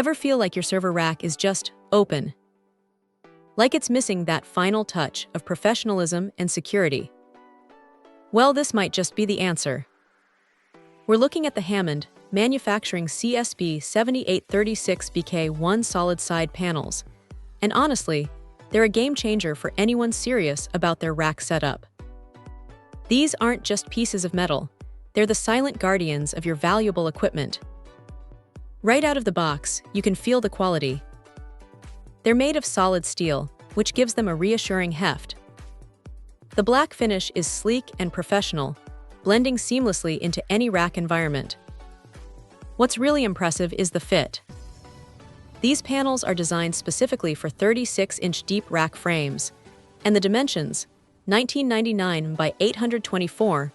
Ever feel like your server rack is just open? Like it's missing that final touch of professionalism and security? Well, this might just be the answer. We're looking at the Hammond Manufacturing CSP7836BK1 solid side panels. And honestly, they're a game changer for anyone serious about their rack setup. These aren't just pieces of metal, they're the silent guardians of your valuable equipment. Right out of the box, you can feel the quality. They're made of solid steel, which gives them a reassuring heft. The black finish is sleek and professional, blending seamlessly into any rack environment. What's really impressive is the fit. These panels are designed specifically for 36-inch deep rack frames, and the dimensions, 1999 by 824,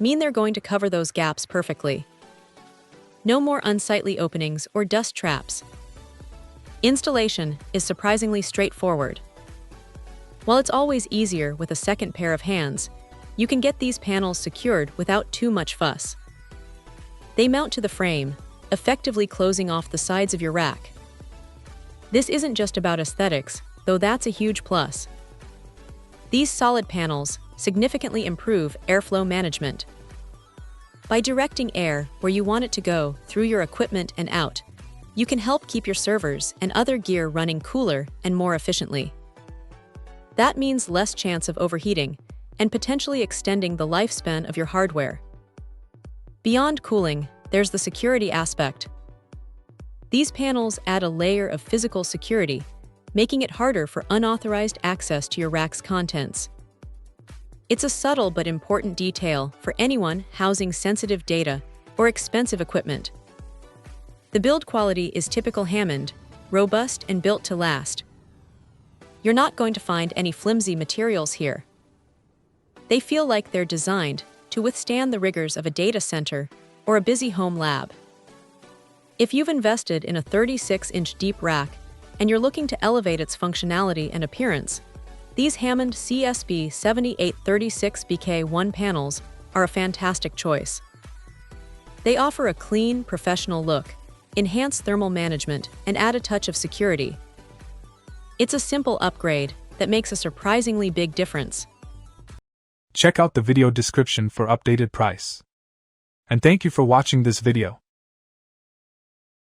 mean they're going to cover those gaps perfectly. No more unsightly openings or dust traps. Installation is surprisingly straightforward. While it's always easier with a second pair of hands, you can get these panels secured without too much fuss. They mount to the frame, effectively closing off the sides of your rack. This isn't just about aesthetics, though that's a huge plus. These solid panels significantly improve airflow management. By directing air where you want it to go through your equipment and out, you can help keep your servers and other gear running cooler and more efficiently. That means less chance of overheating and potentially extending the lifespan of your hardware. Beyond cooling, there's the security aspect. These panels add a layer of physical security, making it harder for unauthorized access to your rack's contents. It's a subtle but important detail for anyone housing sensitive data or expensive equipment. The build quality is typical Hammond, robust and built to last. You're not going to find any flimsy materials here. They feel like they're designed to withstand the rigors of a data center or a busy home lab. If you've invested in a 36-inch deep rack and you're looking to elevate its functionality and appearance, these Hammond CSP7836BK1 panels are a fantastic choice. They offer a clean, professional look, enhance thermal management, and add a touch of security. It's a simple upgrade that makes a surprisingly big difference. Check out the video description for updated price. And thank you for watching this video.